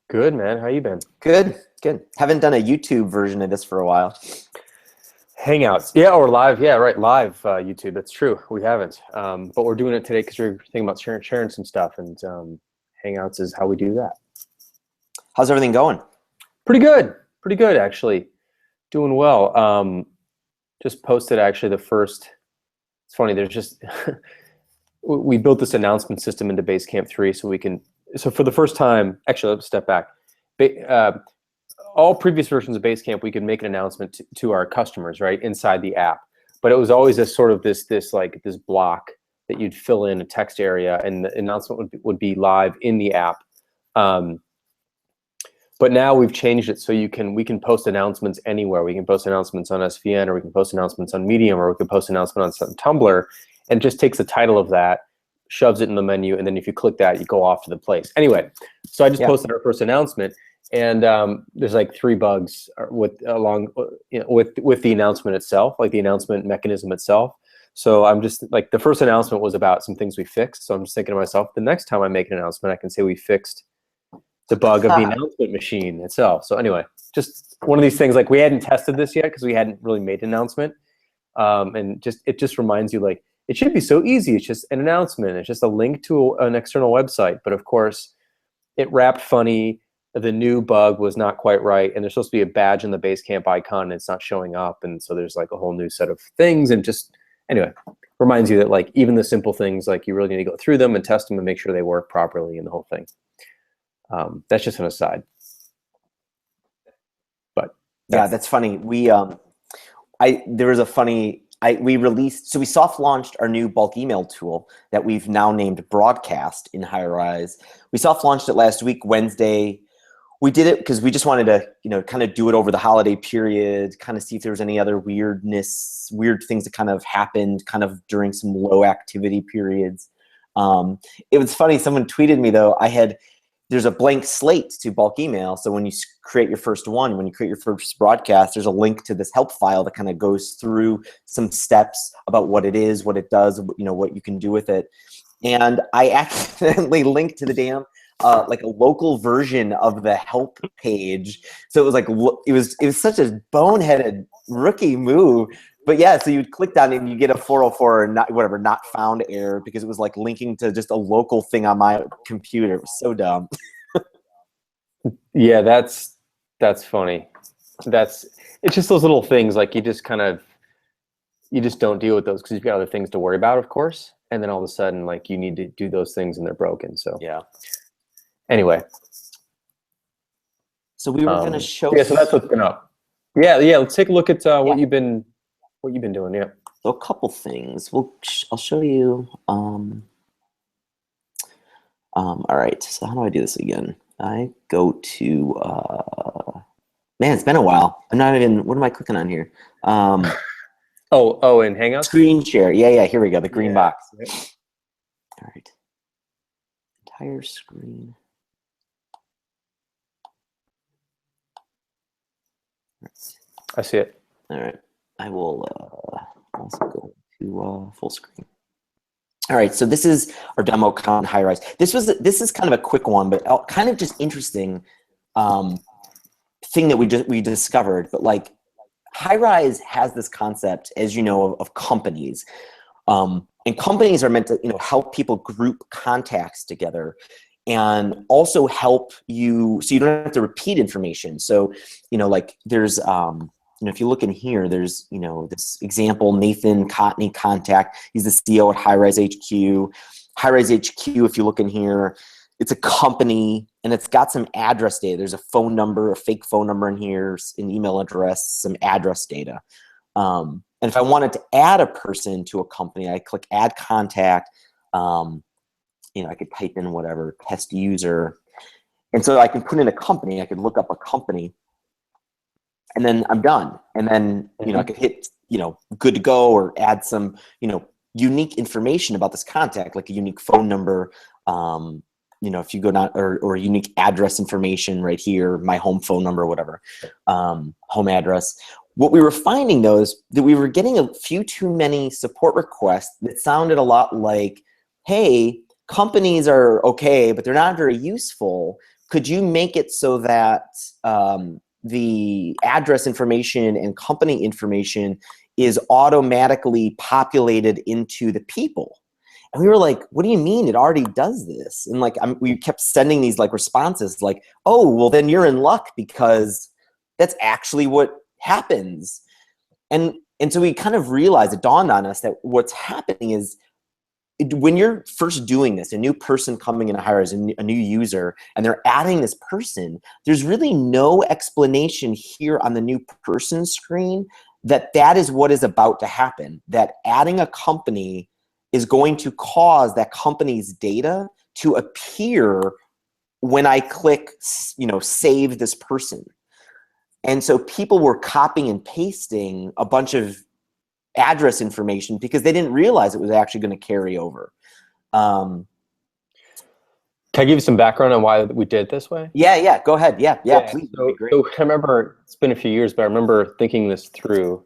Good, man. How you been? Good, good. Haven't done a YouTube version of this for a while. Hangouts. Yeah, or live. Yeah, right. Live YouTube. That's true. We haven't. But we're doing it today because we're thinking about sharing some stuff. And Hangouts is how we do that. How's everything going? Pretty good. Pretty good, actually. Doing well. Just posted actually the first. It's funny. There's just we built this announcement system into Basecamp 3 so we can. So for the first time, actually, let's step back. All previous versions of Basecamp, we could make an announcement to our customers, right, inside the app. But it was always a sort of this block that you'd fill in a text area, and the announcement would be live in the app. But now we've changed it so we can post announcements anywhere. We can post announcements on SVN, or we can post announcements on Medium, or we can post an announcement on some Tumblr, and it just takes the title of that, shoves it in the menu, and then if you click that, you go off to the place. Anyway, so I just posted our first announcement. And there's like 3 bugs with the announcement itself, like the announcement mechanism itself. So I'm just like, the first announcement was about some things we fixed. So I'm just thinking to myself, the next time I make an announcement, I can say we fixed the bug of the announcement machine itself. So anyway, just one of these things, like we hadn't tested this yet because we hadn't really made an announcement. And it just reminds you, like, it should be so easy. It's just an announcement. It's just a link to an external website. But of course, it wrapped funny. The new bug was not quite right, and there's supposed to be a badge in the Basecamp icon, and it's not showing up, and so there's like a whole new set of things, and just anyway, reminds you that like even the simple things, like you really need to go through them and test them and make sure they work properly in the whole thing. That's just an aside. But yeah, that's funny. We we soft launched our new bulk email tool that we've now named Broadcast in Highrise. We soft launched it last week, Wednesday. We did it because we just wanted to, kind of do it over the holiday period, kind of see if there was any other weird things that kind of happened kind of during some low activity periods. It was funny, someone tweeted me though, there's a blank slate to bulk email. So when you create your first broadcast, there's a link to this help file that kind of goes through some steps about what it is, what it does, what you can do with it. And I accidentally linked to the damn like a local version of the help page. So it was like, it was such a boneheaded rookie move. But yeah, so you'd click on it and you get a 404 or not found error because it was like linking to just a local thing on my computer. It was so dumb. Yeah, that's funny. It's just those little things, like you just don't deal with those because you've got other things to worry about, of course. And then all of a sudden, like, you need to do those things and they're broken. So yeah. Anyway, so we were going to show. Yeah, so that's what's been up. Yeah. Let's take a look at what you've been doing. Yeah. So a couple things. I'll show you. All right. So how do I do this again? I go to. Man, it's been a while. I'm not even. What am I clicking on here? In Hangouts. Screen share. Yeah. Here we go. The green box. Right. All right. Entire screen. I see it. All right. I will also go to full screen. All right. So this is our demo on Highrise. This is kind of a quick one, but kind of just interesting thing that we discovered. But like, Highrise has this concept, as you know, of companies. And companies are meant to help people group contacts together and also help you so you don't have to repeat information. So like there's if you look in here, there's this example, Nathan Cotney contact. He's the CEO at Highrise HQ. Highrise HQ, if you look in here, it's a company and it's got some address data. There's a phone number, a fake phone number in here, an email address, some address data. And if I wanted to add a person to a company, I click add contact. I could type in whatever, test user. And so I can put in a company, I could look up a company and then I'm done. And then, I could hit, good to go or add some, unique information about this contact, like a unique phone number. If you go down or unique address information right here, my home phone number, whatever, home address. What we were finding though is that we were getting a few too many support requests that sounded a lot like, hey, companies are okay, but they're not very useful. could you make it so that the address information and company information is automatically populated into the people? And we were like, what do you mean? It already does this. And like, we kept sending these like responses like, oh, well then you're in luck because that's actually what happens. And so we kind of realized, it dawned on us that what's happening is when you're first doing this, a new person coming in Highrise, a new user, and they're adding this person, there's really no explanation here on the new person screen that that is what is about to happen, that adding a company is going to cause that company's data to appear when I click, save this person. And so people were copying and pasting a bunch of address information because they didn't realize it was actually going to carry over. Can I give you some background on why we did it this way? Yeah, go ahead. Yeah, please. So I remember, it's been a few years, but I remember thinking this through.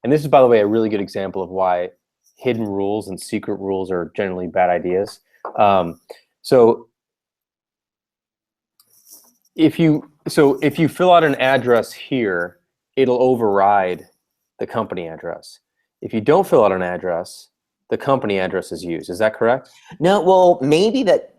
And this is, by the way, a really good example of why hidden rules and secret rules are generally bad ideas. So if you fill out an address here, it'll override the company address. If you don't fill out an address, the company address is used. Is that correct? No, well, maybe that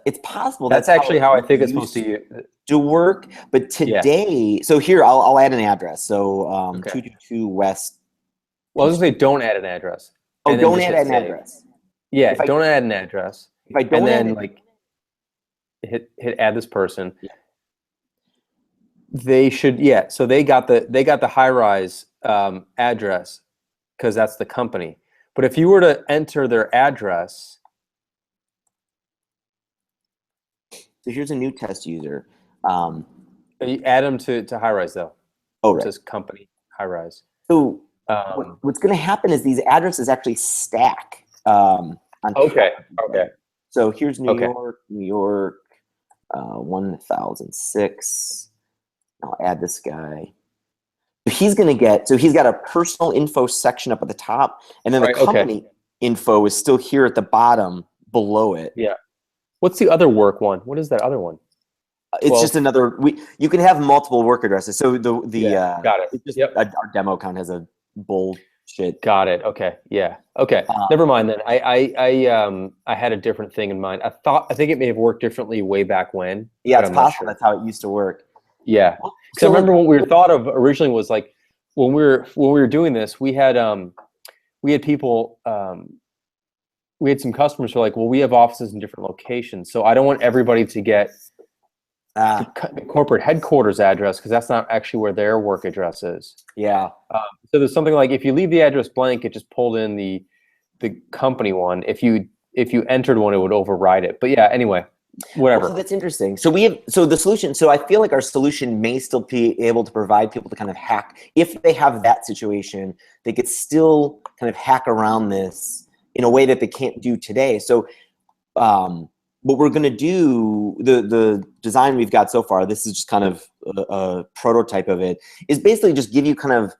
it's possible. That's actually how I think it's supposed to work. But today, so here I'll add an address. So 222 West. Well, I was gonna say don't add an address. Oh, don't add an address. Yeah, don't add an address. If I don't, and then hit add this person. Yeah. They should, so they got the Highrise address because that's the company. But if you were to enter their address, so here's a new test user. You add them to Highrise though. Oh, right. It says company Highrise. So what's going to happen is these addresses actually stack. On okay. So here's New York, 1006. I'll add this guy. He's going to get, so he's got a personal info section up at the top, and then the company info is still here at the bottom below it. Yeah. What's the other work one? What is that other one? It's just another, you can have multiple work addresses. So got it. Just, our demo account has a bullshit. Got it. Okay. Yeah. Okay. Never mind then. I had a different thing in mind. I think it may have worked differently way back when. Yeah, it's possible. That's how it used to work. Yeah. So I remember what we were thought of originally was like when we were doing this, we had people, we had some customers who were like, well, we have offices in different locations, so I don't want everybody to get the corporate headquarters address because that's not actually where their work address is. Yeah. So there's something like if you leave the address blank, it just pulled in the company one. If you entered one, it would override it. But yeah, anyway. Whatever. So that's interesting. So the solution. So I feel like our solution may still be able to provide people to kind of hack. If they have that situation, they could still kind of hack around this in a way that they can't do today. So what we're going to do, the design we've got so far, this is just kind of a prototype of it, is basically just give you kind of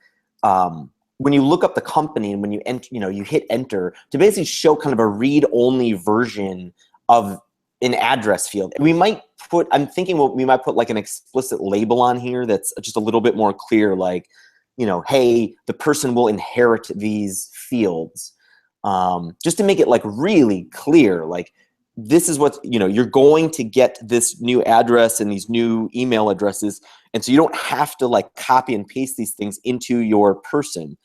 when you look up the company and when you enter, you hit enter to basically show kind of a read-only version of an address field. We might put, I'm thinking we might put like an explicit label on here that's just a little bit more clear, like, hey, the person will inherit these fields. Just to make it like really clear, like this is what, you're going to get this new address and these new email addresses. And so you don't have to like copy and paste these things into your person.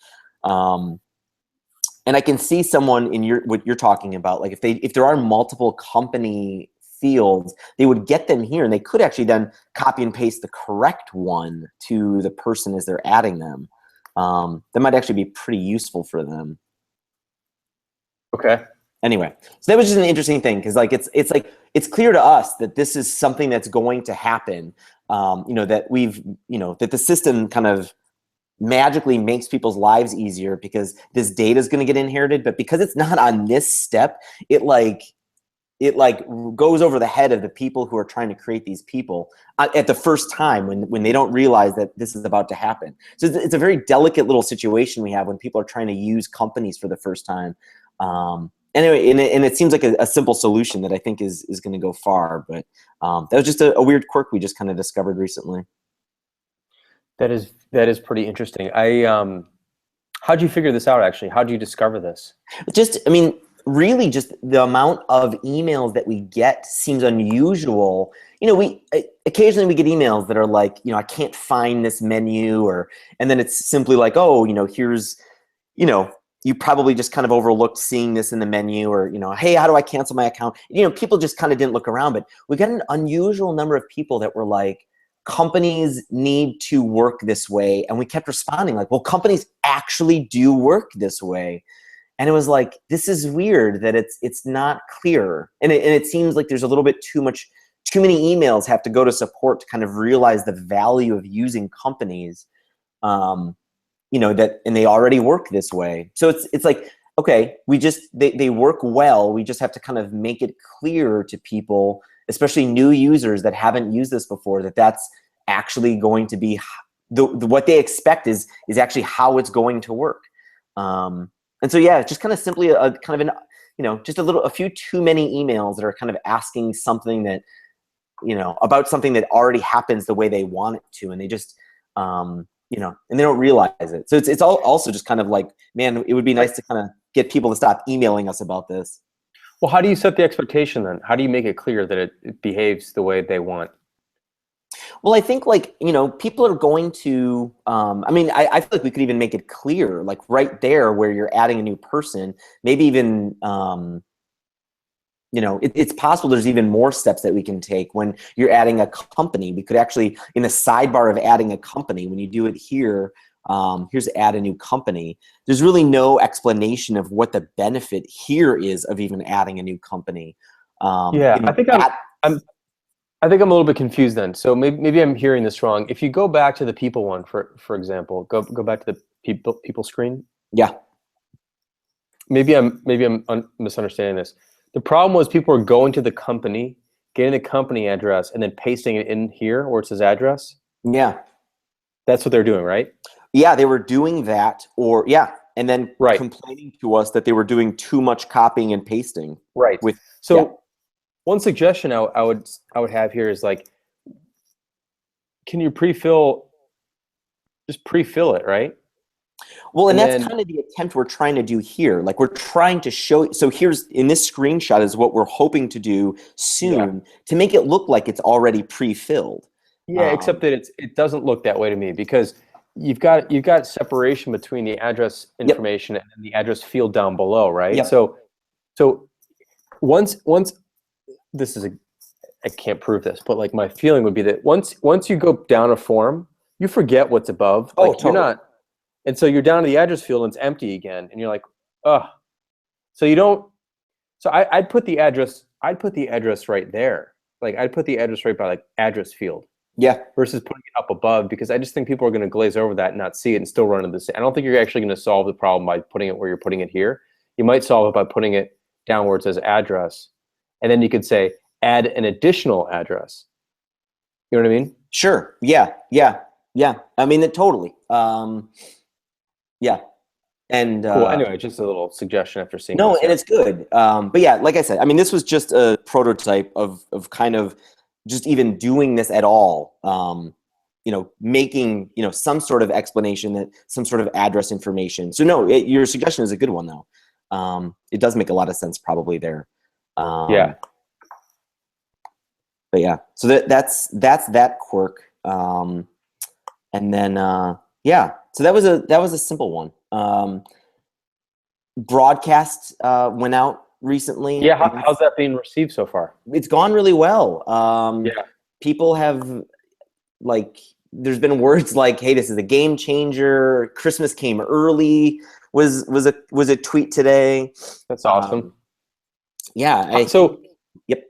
And I can see someone in what you're talking about, like if there are multiple company fields, they would get them here and they could actually then copy and paste the correct one to the person as they're adding them. That might actually be pretty useful for them. Okay. Anyway, so that was just an interesting thing because like it's clear to us that this is something that's going to happen. That that the system kind of magically makes people's lives easier because this data is going to get inherited, but because it's not on this step, it goes over the head of the people who are trying to create these people at the first time when they don't realize that this is about to happen. So it's a very delicate little situation we have when people are trying to use companies for the first time. anyway, and it seems like a simple solution that I think is going to go far. But that was just a weird quirk we just kind of discovered recently. That is pretty interesting. How'd you figure this out actually? How'd you discover this? Just, I mean, really just the amount of emails that we get seems unusual. We occasionally we get emails that are like, I can't find this menu, and then it's simply like, oh, here's, you probably just kind of overlooked seeing this in the menu, or, hey, how do I cancel my account? People just kind of didn't look around, but we got an unusual number of people that were like, companies need to work this way. And we kept responding like, well, companies actually do work this way. And it was like, this is weird that it's not clear. And it seems like there's a little bit too many emails have to go to support to kind of realize the value of using companies, and they already work this way. So it's like, okay, they work well. We just have to kind of make it clear to people, especially new users that haven't used this before, that that's actually going to be what they expect is actually how it's going to work. And so, yeah, just kind of simply a kind of just a few too many emails that are kind of asking something that, about something that already happens the way they want it to. And they just, and they don't realize it. So it's all also just kind of like, man, it would be nice to kind of get people to stop emailing us about this. Well, how do you set the expectation then? How do you make it clear that it behaves the way they want? Well, I think people are going to, I feel like we could even make it clear, like right there where you're adding a new person, maybe even, it's possible there's even more steps that we can take when you're adding a company. We could actually, in the sidebar of adding a company, when you do it here, here's add a new company. There's really no explanation of what the benefit here is of even adding a new company. I think I'm a little bit confused then. So maybe I'm hearing this wrong. If you go back to the people one, for example, go back to the people screen. Yeah. Maybe I'm misunderstanding this. The problem was people were going to the company, getting the company address, and then pasting it in here where it says address. Yeah. That's what they're doing, right? Yeah, they were doing that, and then complaining to us that they were doing too much copying and pasting. Right. One suggestion I would have here is like, can you just pre-fill it, right? Well, and that's kind of the attempt we're trying to do here. Like, we're trying to show, so here's, in this screenshot is what we're hoping to do soon to make it look like it's already pre-filled. Yeah, except that it doesn't look that way to me, because you've got separation between the address information and the address field down below, right? Yep. So once this is I can't prove this, but like my feeling would be that once you go down a form, you forget what's above. Oh, like totally. You're not, and so you're down to the address field and it's empty again, and you're like, ugh. So you don't. So I'd put the address right there. Like I'd put the address right by like address field. Yeah. Versus putting it up above, because I just think people are going to glaze over that and not see it and still run into this. I don't think you're actually going to solve the problem by putting it where you're putting it here. You might solve it by putting it down where it says address, and then you could say add an additional address. You know what I mean? Sure. Yeah. I mean, totally. Yeah. And cool. Anyway, just a little suggestion after seeing. No, and it's good. But yeah, like I said, I mean, this was just a prototype of kind of just even doing this at all. Making some sort of explanation, that some sort of address information. So no, your suggestion is a good one though. It does make a lot of sense probably there. Yeah. But yeah, so that's that quirk. And then so that was a simple one. Broadcast went out recently. Yeah, how's that being received so far? It's gone really well. People have, like, there's been words like, "Hey, this is a game changer." Christmas came early was a tweet today. That's awesome. Yeah. Yep.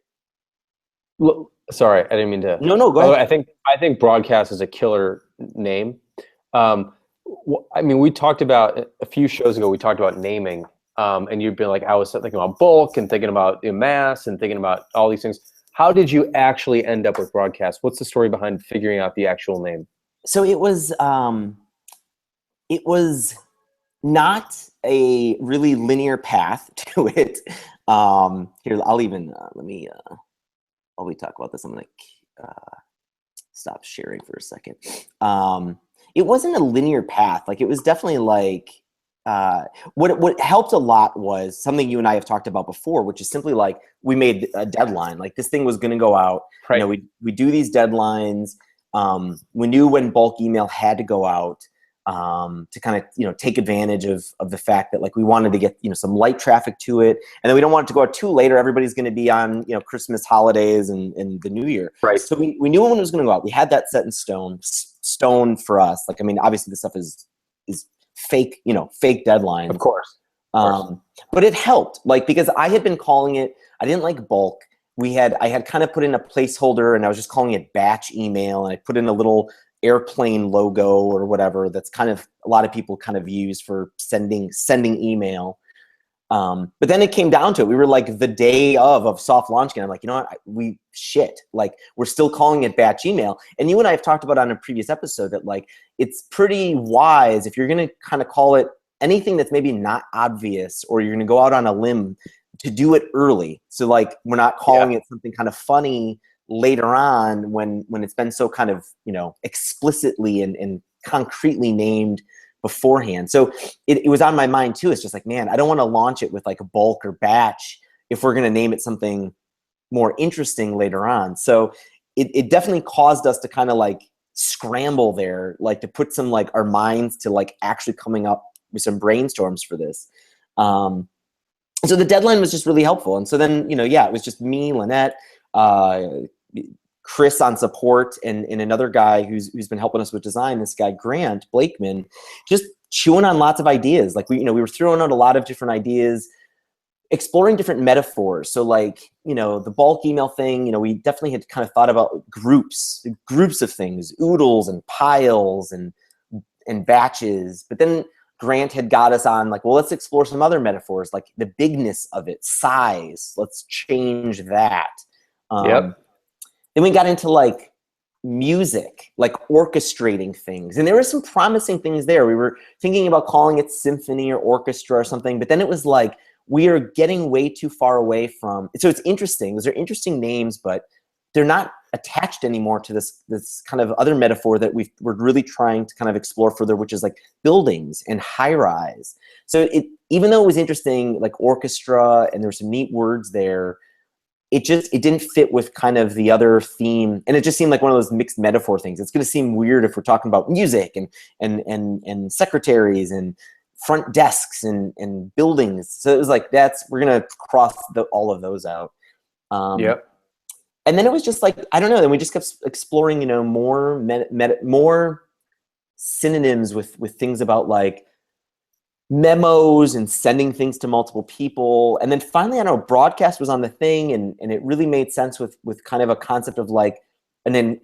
Sorry, I didn't mean to. No, go ahead. I think broadcast is a killer name. I mean, we talked about a few shows ago. We talked about naming, and you've been like, I was thinking about bulk and thinking about mass and thinking about all these things. How did you actually end up with broadcast? What's the story behind figuring out the actual name? So it was not a really linear path to it. Here, I'll even let me while we talk about this, I'm gonna stop sharing for a second. It wasn't a linear path. Like, it was definitely like what helped a lot was something you and I have talked about before, which is simply like we made a deadline. Like, this thing was going to go out. Right. You know, we do these deadlines. We knew when bulk email had to go out to kind of, you know, take advantage of the fact that, like, we wanted to get, you know, some light traffic to it, and then we don't want it to go out too late, or everybody's going to be on, you know, Christmas holidays and the New Year. Right. So we knew when it was going to go out. We had that set in stone for us. Like, I mean, obviously this stuff is fake, you know, fake deadlines. Of course. But it helped, like, because I had been calling it, I didn't like bulk. I had kind of put in a placeholder, and I was just calling it batch email, and I put in a little airplane logo or whatever that's kind of a lot of people kind of use for sending email. But then it came down to it. We were like the day of soft launch, and I'm like, you know what, like, we're still calling it batch email. And you and I have talked about on a previous episode that, like, it's pretty wise if you're going to kind of call it anything that's maybe not obvious, or you're going to go out on a limb, to do it early. So, like, we're not calling it something kind of funny later on when it's been so kind of, you know, explicitly and concretely named beforehand. So it was on my mind too. It's just like, man, I don't want to launch it with like a bulk or batch if we're going to name it something more interesting later on. So it definitely caused us to kind of like scramble there, like to put some, like, our minds to like actually coming up with some brainstorms for this. So the deadline was just really helpful. And so then, you know, yeah, it was just me, Lynette, Chris on support, and another guy who's been helping us with design, this guy Grant Blakeman, just chewing on lots of ideas. Like, we were throwing out a lot of different ideas, exploring different metaphors. So, like, you know, the bulk email thing, you know, we definitely had kind of thought about groups of things, oodles and piles and batches. But then Grant had got us on, like, well, let's explore some other metaphors, like the bigness of it, size. Let's change that. Then we got into like music, like orchestrating things. And there were some promising things there. We were thinking about calling it symphony or orchestra or something, but then it was like, we are getting way too far away from, so it's interesting. Those are interesting names, but they're not attached anymore to this kind of other metaphor that we're really trying to kind of explore further, which is like buildings and high rise. So even though it was interesting, like orchestra, and there's some neat words there, it didn't fit with kind of the other theme, and it just seemed like one of those mixed metaphor things. It's going to seem weird if we're talking about music and secretaries and front desks and buildings. So it was like, we're going to cross all of those out. And then it was just like, I don't know. Then we just kept exploring, you know, more synonyms with things about like memos and sending things to multiple people. And then finally, I don't know, broadcast was on the thing, and it really made sense with kind of a concept of like an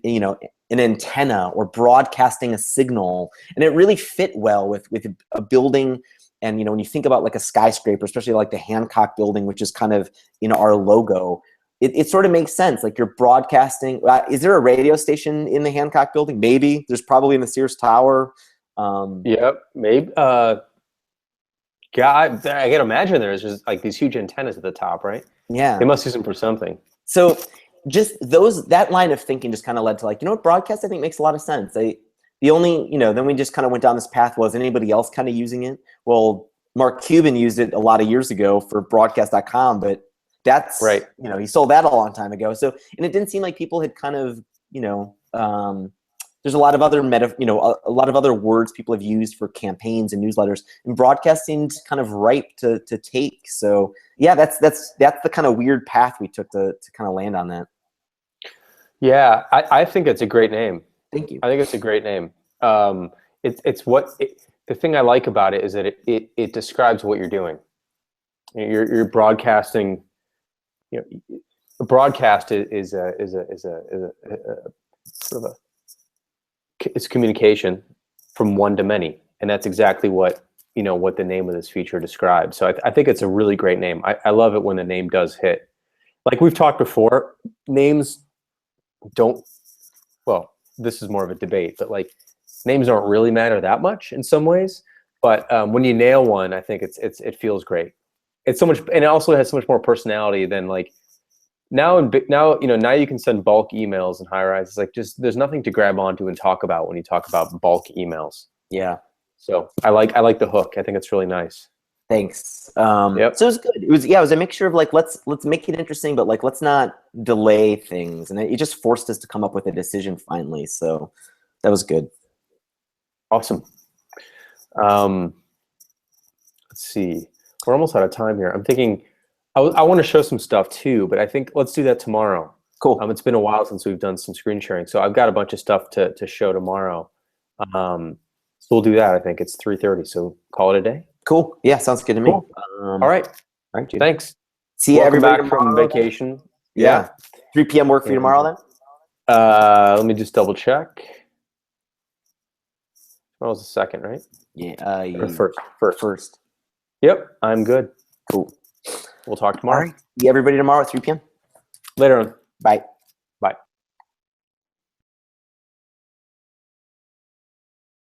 antenna or broadcasting a signal. And it really fit well with a building. And, you know, when you think about like a skyscraper, especially like the Hancock building, which is kind of, you know, our logo, it sort of makes sense. Like, you're broadcasting. Is there a radio station in the Hancock building? Maybe. There's probably in the Sears Tower. Maybe. God, I can imagine there's just like these huge antennas at the top, right? Yeah. They must use them for something. So just that line of thinking just kind of led to like, you know what, broadcast I think makes a lot of sense. Then we just kind of went down this path. Was anybody else kind of using it? Well, Mark Cuban used it a lot of years ago for broadcast.com, but that's right. You know, he sold that a long time ago. So, and it didn't seem like people had kind of, you know, there's a lot of other a lot of other words people have used for campaigns and newsletters, and broadcast seemed kind of ripe to take. So yeah, that's the kind of weird path we took to kind of land on that. Yeah, I think it's a great name. Thank you. I think it's a great name. The thing I like about it is that it describes what you're doing. You're broadcasting. You know, a broadcast is a sort of it's communication from one to many, and that's exactly what the name of this feature describes. So I think it's a really great name. I love it when the name does hit. Like we've talked before, names don't. Well, this is more of a debate, but like names don't really matter that much in some ways. But when you nail one, I think it feels great. It's so much, and it also has so much more personality than like now now you can send bulk emails in Highrise. It's like just there's nothing to grab onto and talk about when you talk about bulk emails. Yeah. So I like the hook. I think it's really nice. Thanks. Yep. So it was good. It was a mixture of like let's make it interesting, but like let's not delay things, and it just forced us to come up with a decision finally. So that was good. Awesome. Let's see. We're almost out of time here. I'm thinking I want to show some stuff too, but I think let's do that tomorrow. Cool. It's been a while since we've done some screen sharing, so I've got a bunch of stuff to show tomorrow. So we'll do that. I think it's 3:30. So call it a day. Cool. Yeah, sounds good to me. Cool. All right. All right, dude. Thanks. See you everybody back from tomorrow. vacation. Yeah. 3 p.m. work for you tomorrow then? Let me just double check. Tomorrow's the 2nd, right? Yeah. Or first. Yep, I'm good. Cool. We'll talk tomorrow. All right. See everybody tomorrow at 3 p.m. Later on. Bye.